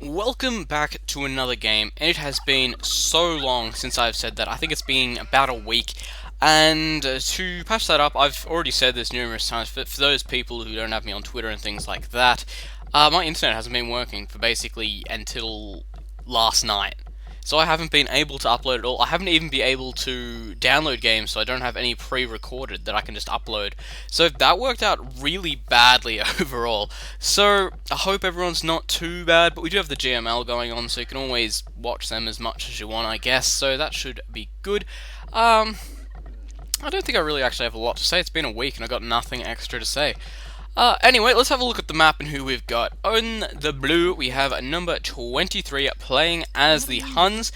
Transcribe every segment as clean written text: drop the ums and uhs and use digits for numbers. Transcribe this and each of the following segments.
Welcome back to another game, and it has been so long since I've said that. I think it's been about a week, and to patch that up, I've already said this numerous times, but for those people who don't have me on Twitter and things like that, my internet hasn't been working for basically until last night. So I haven't been able to upload at all. I haven't even been able to download games, so I don't have any pre-recorded that I can just upload. So that worked out really badly overall. So I hope everyone's not too bad, but we do have the GML going on, so you can always watch them as much as you want, I guess. So that should be good. I don't think I really actually have a lot to say. It's been a week and I've got nothing extra to say. Anyway, let's have a look at the map and who we've got. On the blue, we have number 23 playing as the Huns.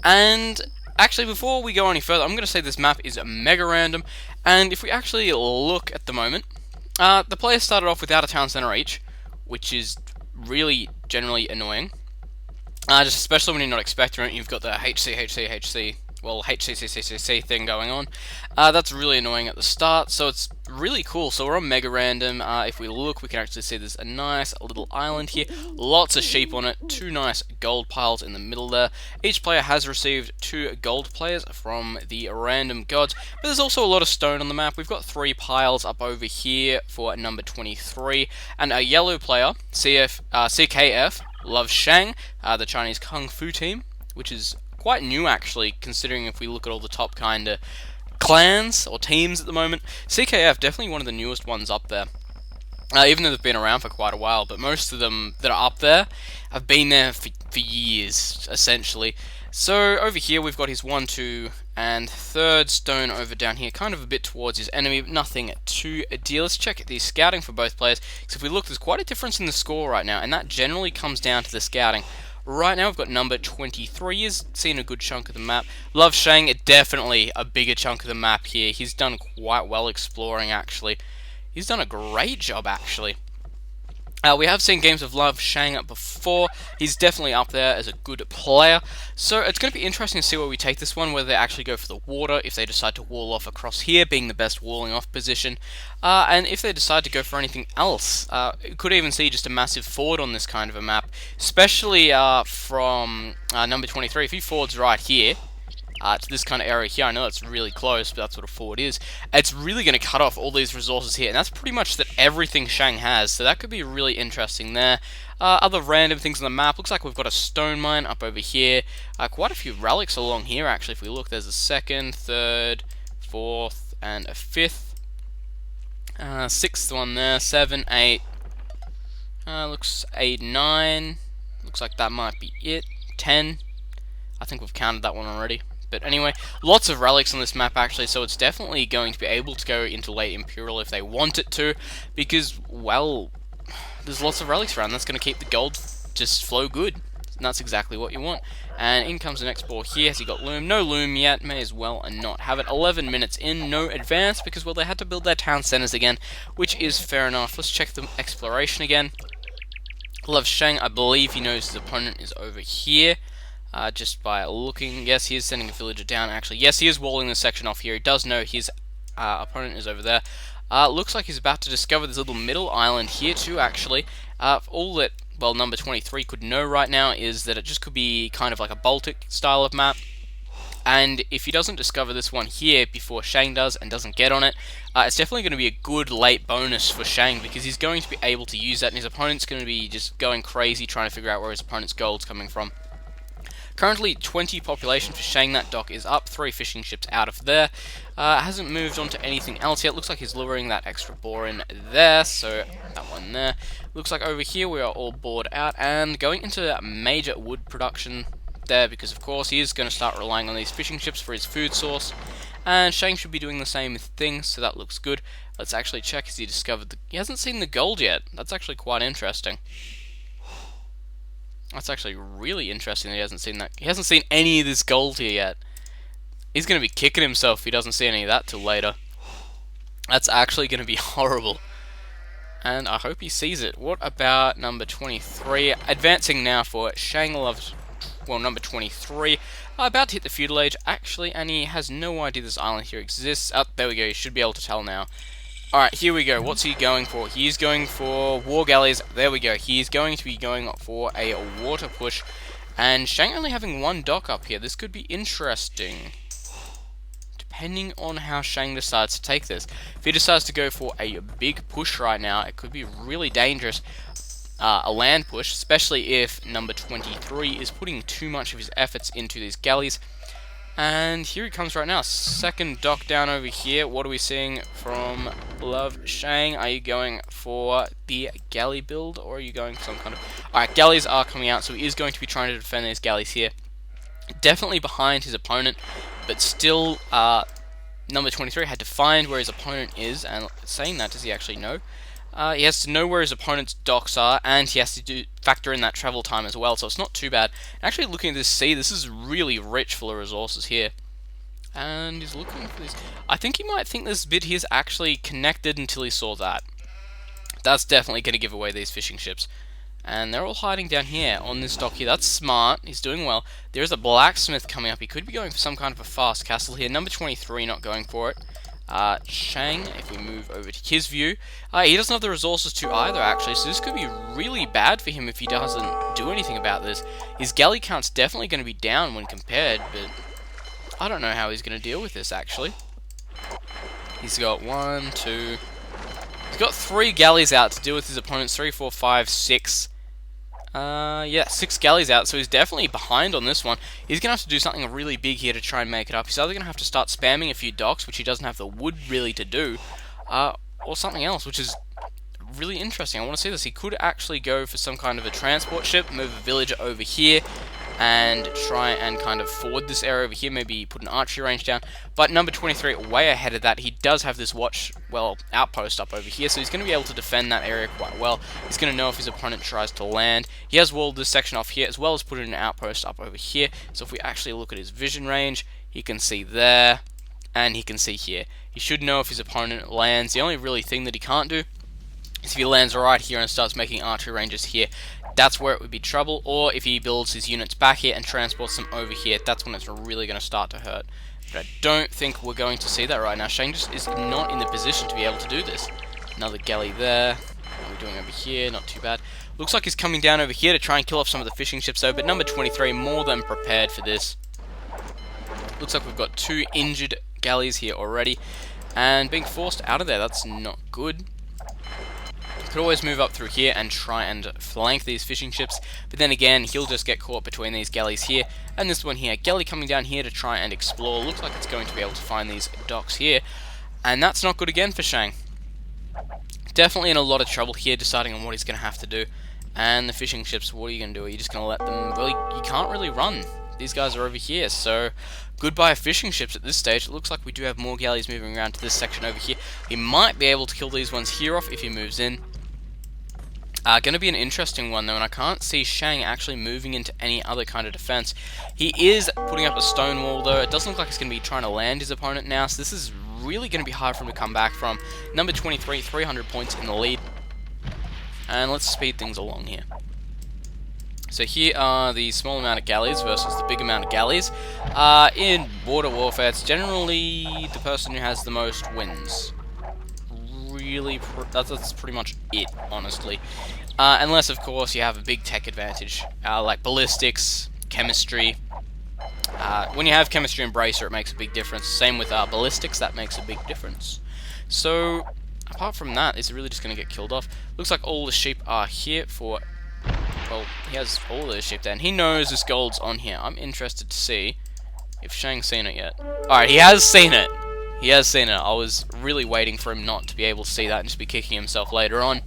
And actually, before we go any further, I'm going to say this map is mega random. And if we actually look at the moment, the players started off without a town center each, which is really generally annoying. Just especially when you're not expecting it, you've got the HCCCC thing going on. That's really annoying at the start, so it's really cool. So we're on mega random. If we look, we can actually see there's a nice little island here. Lots of sheep on it, 2 nice gold piles in the middle there. Each player has received 2 gold players from the random gods, but there's also a lot of stone on the map. We've got 3 piles up over here for number 23, and a yellow player, CKF, LoveCheng, the Chinese Kung Fu team, which is quite new actually, considering if we look at all the top kind of clans or teams at the moment. CKF, definitely one of the newest ones up there. Even though they've been around for quite a while, but most of them that are up there have been there for years, essentially. So over here we've got his 1, 2, and 3rd stone over down here, kind of a bit towards his enemy, but nothing too deal. Let's check the scouting for both players, because if we look, there's quite a difference in the score right now, and that generally comes down to the scouting. Right now we've got number 23, he's seen a good chunk of the map. LoveCheng, definitely a bigger chunk of the map here. He's done quite well exploring, actually. He's done a great job, actually. We have seen games of LoveCheng before. He's definitely up there as a good player. So it's going to be interesting to see where we take this one, whether they actually go for the water, if they decide to wall off across here, being the best walling off position, and if they decide to go for anything else. You could even see just a massive ford on this kind of a map, especially from number 23. If he fords right here, to this kind of area here. I know it's really close, but that's what a fort is. It's really going to cut off all these resources here, and that's pretty much that everything Shang has, so that could be really interesting there. Other random things on the map, looks like we've got a stone mine up over here. Quite a few relics along here, actually. If we look, there's a 2nd, 3rd, 4th, and a 5th. 6th one there, 7, 8. Looks 8, 9. Looks like that might be it. 10. I think we've counted that one already. But anyway, lots of relics on this map actually, so it's definitely going to be able to go into late Imperial if they want it to, because, well, there's lots of relics around. That's going to keep the gold just flow good, and that's exactly what you want. And in comes the next ball here. Has he got loom? No loom yet, may as well and not have it. 11 minutes in, no advance, because, well, they had to build their town centers again, which is fair enough. Let's check the exploration again. LoveCheng, I believe he knows his opponent is over here. Just by looking. Yes, he is sending a villager down, actually. Yes, he is walling this section off here. He does know his opponent is over there. Looks like he's about to discover this little middle island here, too, actually. All that, well, number 23 could know right now is that it just could be kind of like a Baltic style of map. And if he doesn't discover this one here before Shang does and doesn't get on it, it's definitely going to be a good late bonus for Shang, because he's going to be able to use that, and his opponent's going to be just going crazy trying to figure out where his opponent's gold's coming from. Currently 20 population for Shang. That dock is up, 3 fishing ships out of there. Hasn't moved on to anything else yet. Looks like he's luring that extra boar in there, so that one there. Looks like over here we are all bored out and going into major wood production there, because of course he is going to start relying on these fishing ships for his food source. And Shang should be doing the same thing, so that looks good. Let's actually check, has he discovered he hasn't seen the gold yet. That's actually quite interesting. That's actually really interesting that he hasn't seen that. He hasn't seen any of this gold here yet. He's going to be kicking himself if he doesn't see any of that till later. That's actually going to be horrible. And I hope he sees it. What about number 23? Advancing now for Shang loves, well, number 23. About to hit the feudal age, actually, and he has no idea this island here exists. Oh, there we go, you should be able to tell now. Alright, here we go. What's he going for? He's going for war galleys. There we go. He's going to be going for a water push. And Shang only having one dock up here. This could be interesting, depending on how Shang decides to take this. If he decides to go for a big push right now, it could be really dangerous. A land push, especially if number 23 is putting too much of his efforts into these galleys. And here he comes right now. Second dock down over here. What are we seeing from LoveCheng? Are you going for the galley build, or are you going for some kind of... Alright, galleys are coming out, so he is going to be trying to defend these galleys here. Definitely behind his opponent, but still, number 23 had to find where his opponent is, and saying that, does he actually know? He has to know where his opponent's docks are, and he has to factor in that travel time as well, so it's not too bad. Actually, looking at this sea, this is really rich full of resources here. And he's looking for this. I think he might think this bit here is actually connected until he saw that. That's definitely going to give away these fishing ships. And they're all hiding down here on this dock here. That's smart. He's doing well. There's a blacksmith coming up. He could be going for some kind of a fast castle here. Number 23 not going for it. Shang, if we move over to his view, he doesn't have the resources to either, actually, so this could be really bad for him if he doesn't do anything about this. His galley count's definitely going to be down when compared, but I don't know how he's going to deal with this, actually. He's got 1, 2... He's got 3 galleys out to deal with his opponent's 3, 4, 5, 6... yeah, 6 galleys out, so he's definitely behind on this one. He's going to have to do something really big here to try and make it up. He's either going to have to start spamming a few docks, which he doesn't have the wood really to do, or something else, which is really interesting. I want to see this. He could actually go for some kind of a transport ship, move a villager over here, and try and kind of forward this area over here, maybe put an archery range down. But number 23, way ahead of that, he does have this outpost up over here, so he's going to be able to defend that area quite well. He's going to know if his opponent tries to land. He has walled this section off here, as well as put in an outpost up over here. So if we actually look at his vision range, he can see there, and he can see here. He should know if his opponent lands. The only really thing that he can't do is if he lands right here and starts making archery ranges here. That's where it would be trouble, or if he builds his units back here and transports them over here, that's when it's really going to start to hurt. But I don't think we're going to see that right now. Shang just is not in the position to be able to do this. Another galley there. What are we doing over here? Not too bad. Looks like he's coming down over here to try and kill off some of the fishing ships though, but number 23 more than prepared for this. Looks like we've got 2 injured galleys here already, and being forced out of there, that's not good. Could always move up through here and try and flank these fishing ships, but then again, he'll just get caught between these galleys here, and this one here. Galley coming down here to try and explore. Looks like it's going to be able to find these docks here, and that's not good again for Shang. Definitely in a lot of trouble here, deciding on what he's going to have to do. And the fishing ships, what are you going to do? Are you just going to let them... Well, you can't really run. These guys are over here, so goodbye fishing ships at this stage. It looks like we do have more galleys moving around to this section over here. He might be able to kill these ones here off if he moves in. Going to be an interesting one though, and I can't see Shang actually moving into any other kind of defense. He is putting up a stone wall though. It doesn't look like he's going to be trying to land his opponent now, so this is really going to be hard for him to come back from. Number 23, 300 points in the lead. And let's speed things along here. So here are the small amount of galleys versus the big amount of galleys. In border warfare, it's generally the person who has the most wins. Really, that's pretty much it, honestly. Unless, of course, you have a big tech advantage, like ballistics, chemistry. When you have chemistry and bracer, it makes a big difference. Same with ballistics, that makes a big difference. So, apart from that, it's really just going to get killed off. Looks like all the sheep are here for... Well, he has all of the sheep there, and he knows this gold's on here. I'm interested to see if Shang's seen it yet. Alright, he has seen it. He has seen it. I was really waiting for him not to be able to see that and just be kicking himself later on.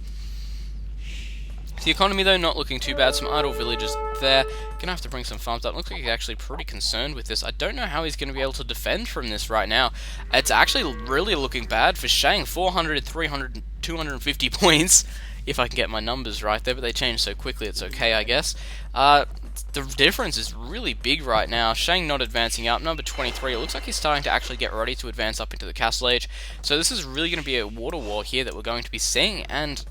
The economy, though, not looking too bad. Some idle villagers there. Gonna have to bring some farms up. Looks like he's actually pretty concerned with this. I don't know how he's going to be able to defend from this right now. It's actually really looking bad for Shang. 400, 300, 250 points. If I can get my numbers right there, but they change so quickly, it's okay, I guess. The difference is really big right now. Shang not advancing up. Number 23, it looks like he's starting to actually get ready to advance up into the castle age. So this is really going to be a water war here that we're going to be seeing, and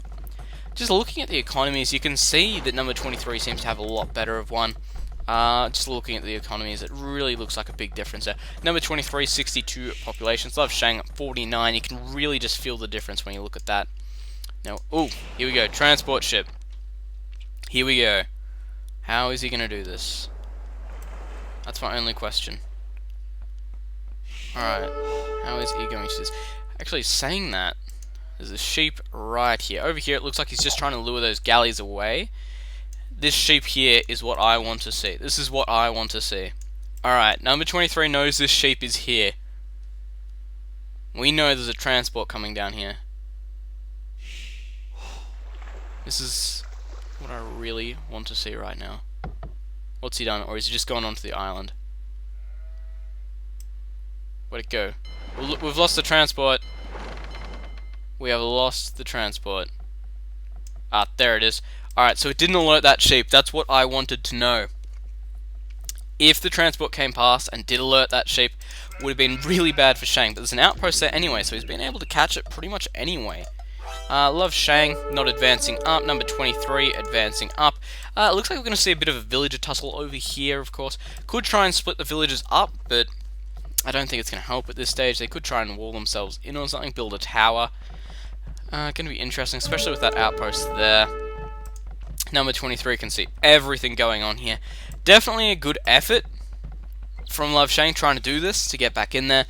just looking at the economies, you can see that number 23 seems to have a lot better of one. Just looking at the economies, it really looks like a big difference there. Number 23, 62 populations. LoveCheng at 49. You can really just feel the difference when you look at that. Now, oh, here we go. Transport ship. Here we go. How is he going to do this? That's my only question. Alright. How is he going to do this? Actually, saying that, there's a sheep right here. Over here, it looks like he's just trying to lure those galleys away. This sheep here is what I want to see. This is what I want to see. Alright, number 23 knows this sheep is here. We know there's a transport coming down here. This is what I really want to see right now. What's he done? Or is he just gone onto the island? Where'd it go? We've lost the transport. We have lost the transport. Ah, there it is. Alright, so it didn't alert that sheep. That's what I wanted to know. If the transport came past and did alert that sheep, would have been really bad for Shang. But there's an outpost there anyway, so he's been able to catch it pretty much anyway. LoveCheng not advancing up. Number 23 advancing up. It looks like we're going to see a bit of a villager tussle over here, of course. Could try and split the villagers up, but I don't think it's going to help at this stage. They could try and wall themselves in or something, build a tower. Going to be interesting, especially with that outpost there. Number 23 can see everything going on here. Definitely a good effort from LoveCheng trying to do this to get back in there,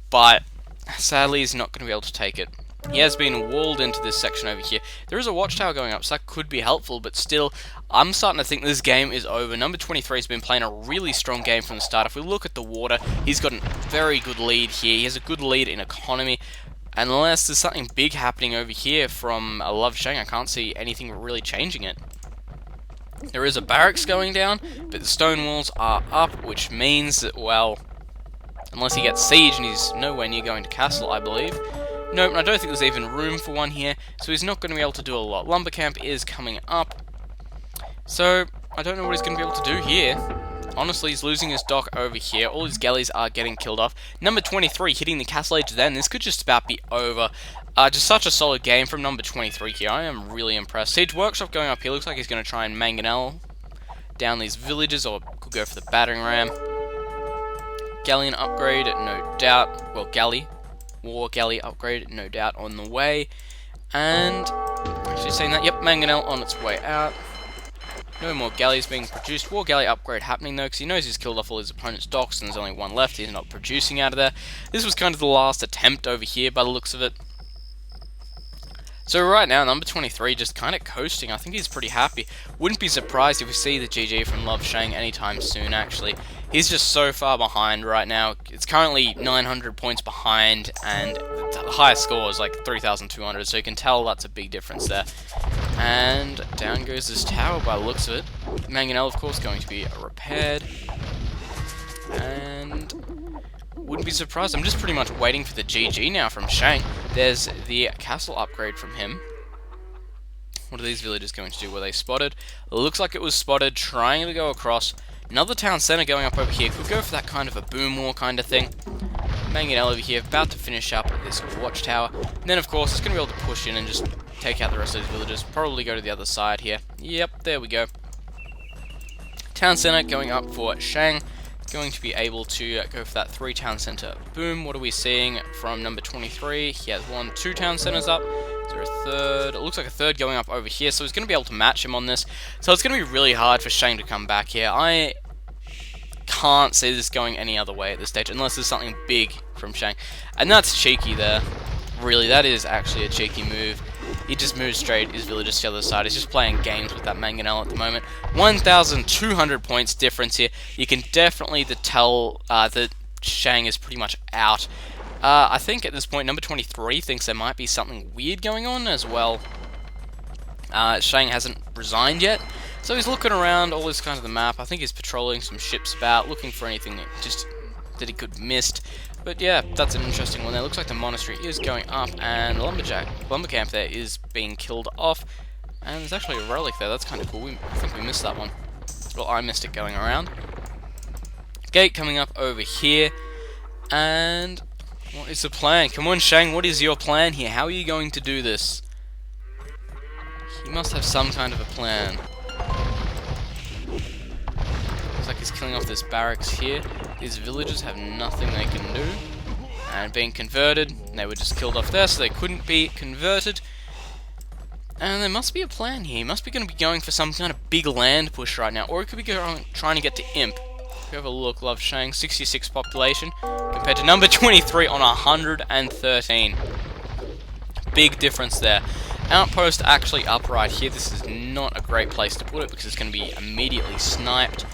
but sadly he's not going to be able to take it. He has been walled into this section over here. There is a watchtower going up, so that could be helpful, but still, I'm starting to think this game is over. Number 23 has been playing a really strong game from the start. If we look at the water, he's got a very good lead here. He has a good lead in economy. Unless there's something big happening over here from LoveCheng, I can't see anything really changing it. There is a barracks going down, but the stone walls are up, which means that, well, unless he gets siege, and he's nowhere near going to castle, I believe. Nope, I don't think there's even room for one here, so he's not going to be able to do a lot. Lumber camp is coming up, so I don't know what he's going to be able to do here. Honestly, he's losing his dock over here. All his galleys are getting killed off. Number 23 hitting the castle age then. This could just about be over. Just such a solid game from number 23 here. I am really impressed. Siege Workshop going up here. Looks like he's going to try and mangonel down these villages, or could go for the battering ram. Galleon upgrade, no doubt. Well, galley. War galley upgrade, no doubt, on the way. And, actually saying that, yep, mangonel on its way out. No more galleys being produced. War galley upgrade happening though, because he knows he's killed off all his opponent's docks and there's only one left. He's not producing out of there. This was kind of the last attempt over here by the looks of it. So right now, number 23 just kind of coasting. I think he's pretty happy. Wouldn't be surprised if we see the GG from LoveCheng anytime soon, actually. He's just so far behind right now. It's currently 900 points behind, and the highest score is like 3,200, so you can tell that's a big difference there. And down goes this tower by the looks of it. Mangonel, of course, going to be repaired. And wouldn't be surprised. I'm just pretty much waiting for the GG now from Shang. There's the castle upgrade from him. What are these villagers going to do? Were they spotted? It looks like it was spotted, trying to go across. Another town centre going up over here. Could go for that kind of a boom war kind of thing. Mangonel over here, about to finish up this watchtower. And then, of course, it's going to be able to push in and just take out the rest of these villagers. Probably go to the other side here. Yep, there we go. Town centre going up for Shang. Going to be able to go for that 3 town centre boom. What are we seeing from number 23? He has 2 town centres up. Is there a third? It looks like a third going up over here, so he's going to be able to match him on this. So it's going to be really hard for Shang to come back here. I can't see this going any other way at this stage, unless there's something big from Shang. And that's cheeky there. Really, that is actually a cheeky move. He just moves straight his villagers to the other side. He's just playing games with that mangonel at the moment. 1,200 points difference here. You can definitely tell that Shang is pretty much out. I think at this point, number 23 thinks there might be something weird going on as well. Shang hasn't resigned yet, so he's looking around all this kind of the map. I think he's patrolling some ships about, looking for anything that he could have missed. But yeah, that's an interesting one there. Looks like the monastery is going up, and the lumber camp there is being killed off. And there's actually a relic there. That's kind of cool. I think we missed that one. Well, I missed it going around. Gate coming up over here, and what is the plan? Come on, Shang, what is your plan here? How are you going to do this? He must have some kind of a plan. Looks like he's killing off this barracks here. These villagers have nothing they can do. And being converted, they were just killed off there, so they couldn't be converted. And there must be a plan here. He must be going to be going for some kind of big land push right now. Or he could be trying to get to Imp. If you have a look, LoveCheng, 66 population, compared to number 23 on 113. Big difference there. Outpost actually up right here. This is not a great place to put it because it's going to be immediately sniped.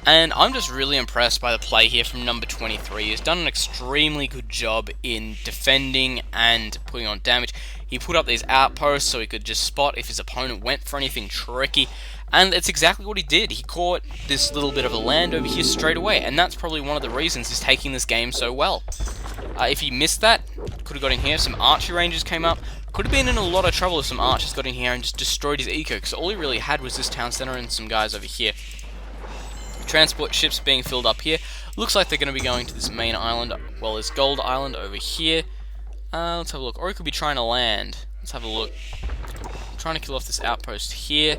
And I'm just really impressed by the play here from number 23. He's done an extremely good job in defending and putting on damage. He put up these outposts so he could just spot if his opponent went for anything tricky. And it's exactly what he did. He caught this little bit of a land over here straight away. And that's probably one of the reasons he's taking this game so well. If he missed that, could have got in here. Some archery rangers came up. Could have been in a lot of trouble if some archers got in here and just destroyed his eco. Because all he really had was this town center and some guys over here. Transport ships being filled up here. Looks like they're going to be going to this main island, well, this gold island over here. Let's have a look. Or he could be trying to land. Let's have a look. Trying to kill off this outpost here.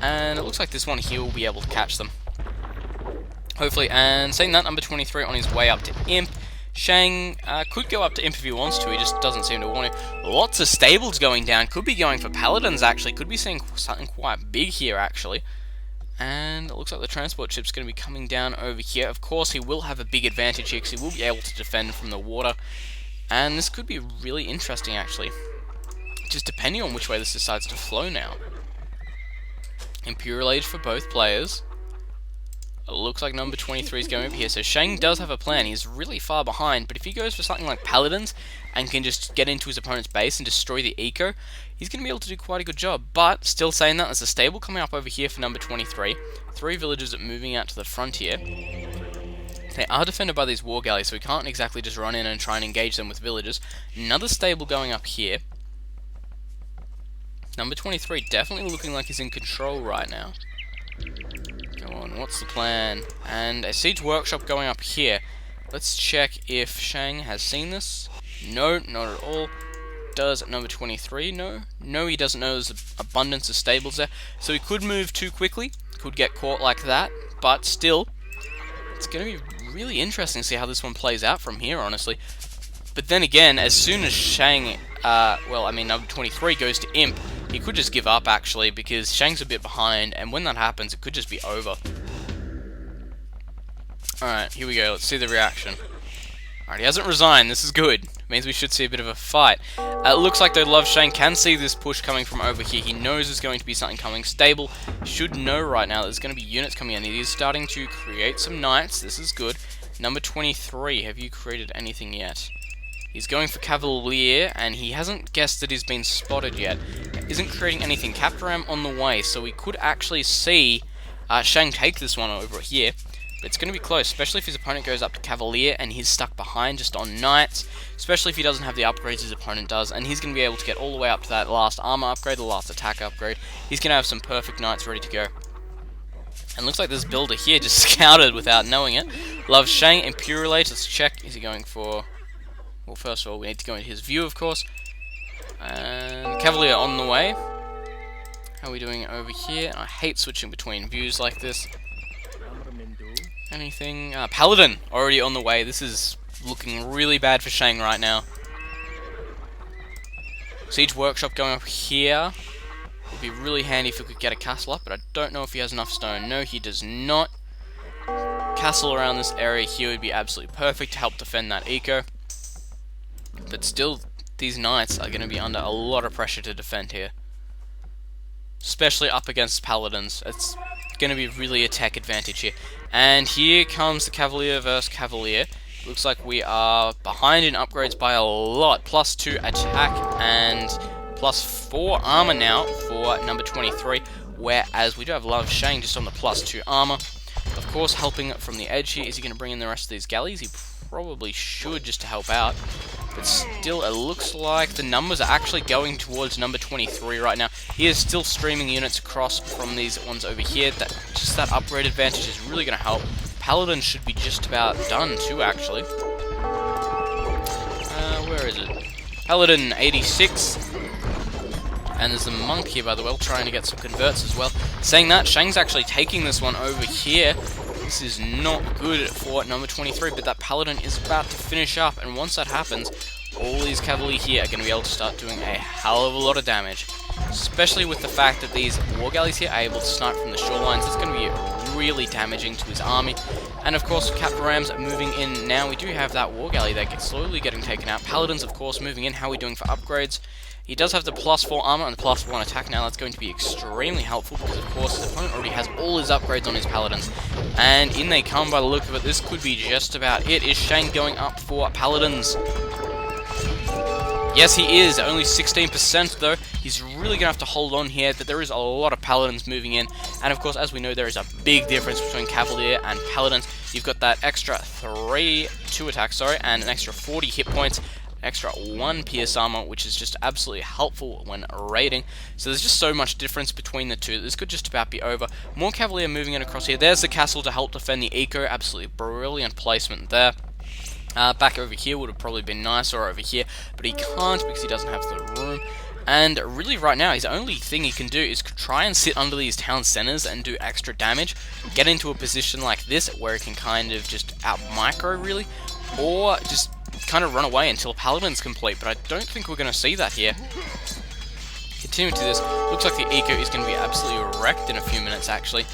And it looks like this one here will be able to catch them. Hopefully. And seeing that, number 23 on his way up to Imp. Shang could go up to Imp if he wants to, he just doesn't seem to want to. Lots of stables going down. Could be going for paladins, actually. Could be seeing something quite big here, actually. And it looks like the transport ship's going to be coming down over here. Of course, he will have a big advantage here because he will be able to defend from the water. And this could be really interesting, actually. Just depending on which way this decides to flow now. Imperial Age for both players. It looks like number 23 is going over here. So Shang does have a plan. He's really far behind. But if he goes for something like paladins and can just get into his opponent's base and destroy the eco, he's going to be able to do quite a good job. But still saying that, there's a stable coming up over here for number 23. 3 villagers are moving out to the frontier. They are defended by these war galleys, so we can't exactly just run in and try and engage them with villagers. Another stable going up here. Number 23 definitely looking like he's in control right now. Come on, what's the plan? And a siege workshop going up here. Let's check if Shang has seen this. No, not at all. Does number 23 know? No, he doesn't know there's abundance of stables there. So he could move too quickly, could get caught like that, but still, it's going to be really interesting to see how this one plays out from here, honestly. But then again, as soon as Shang, number 23 goes to Imp, he could just give up, actually, because Shang's a bit behind, and when that happens, it could just be over. Alright, here we go. Let's see the reaction. Alright, he hasn't resigned. This is good. Means we should see a bit of a fight. It looks like, though, LoveCheng can see this push coming from over here. He knows there's going to be something coming. Stable should know right now there's going to be units coming in. He is starting to create some knights. This is good. Number 23, have you created anything yet? He's going for Cavalry, and he hasn't guessed that he's been spotted yet. Isn't creating anything. Capram on the way, so we could actually see Shang take this one over here. But it's going to be close, especially if his opponent goes up to Cavalier and he's stuck behind just on Knights. Especially if he doesn't have the upgrades his opponent does, and he's going to be able to get all the way up to that last armor upgrade, the last attack upgrade. He's going to have some perfect Knights ready to go. And looks like this builder here just scouted without knowing it. LoveCheng, Imperial Age, let's check. Is he going for... Well, first of all, we need to go into his view, of course. And Cavalier on the way. How are we doing over here? I hate switching between views like this. Anything? Paladin already on the way. This is looking really bad for Shang right now. Siege Workshop going up here. Would be really handy if we could get a castle up, but I don't know if he has enough stone. No, he does not. Castle around this area here would be absolutely perfect to help defend that eco. But still, these knights are going to be under a lot of pressure to defend here. Especially up against paladins. It's going to be really a tech advantage here. And here comes the Cavalier versus Cavalier. Looks like we are behind in upgrades by a lot. +2 attack and +4 armor now for number 23. Whereas we do have LoveCheng just on the +2 armor. Of course, helping from the edge here. Is he going to bring in the rest of these galleys? He probably should, just to help out. But still, it looks like the numbers are actually going towards number 23 right now. He is still streaming units across from these ones over here. Just that upgrade advantage is really going to help. Paladin should be just about done too, actually. Where is it? Paladin 86. And there's a monk here, by the way, trying to get some converts as well. Saying that, Shang's actually taking this one over here. This is not good for number 23, but that Paladin is about to finish up, and once that happens, all these cavalry here are going to be able to start doing a hell of a lot of damage. Especially with the fact that these war galleys here are able to snipe from the shorelines. It's going to be really damaging to his army. And of course, Captain Rams moving in now. We do have that war galley that gets slowly getting taken out. Paladins, of course, moving in. How are we doing for upgrades? He does have the +4 armor and the +1 attack now. That's going to be extremely helpful because, of course, his opponent already has all his upgrades on his Paladins. And in they come by the look of it. This could be just about it. Is Shang going up for Paladins? Yes, he is. Only 16% though. He's really going to have to hold on here, but there is a lot of Paladins moving in. And of course, as we know, there is a big difference between Cavalier and Paladins. You've got that extra 2 attacks, and an extra 40 hit points, extra 1 pierce armor, which is just absolutely helpful when raiding. So there's just so much difference between the two. This could just about be over. More Cavalier moving in across here. There's the castle to help defend the eco. Absolutely brilliant placement there. Back over here would have probably been nicer, or over here, but he can't because he doesn't have the room. And really right now, his only thing he can do is try and sit under these town centers and do extra damage, get into a position like this where he can kind of just out-micro really, or just kind of run away until Paladin's complete, but I don't think we're going to see that here. Continuing to this, looks like the eco is going to be absolutely wrecked in a few minutes actually.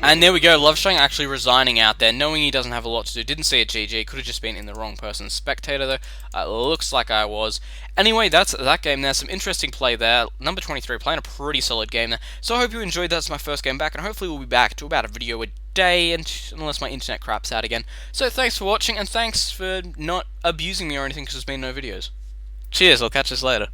And there we go, LoveCheng actually resigning out there, knowing he doesn't have a lot to do. Didn't see a GG, could have just been in the wrong person's spectator though. Looks like I was. Anyway, that's that game there. Some interesting play there. Number 23 playing a pretty solid game there. So I hope you enjoyed that. It's my first game back, and hopefully we'll be back to about a video a day, unless my internet craps out again. So thanks for watching, and thanks for not abusing me or anything because there's been no videos. Cheers, I'll catch us later.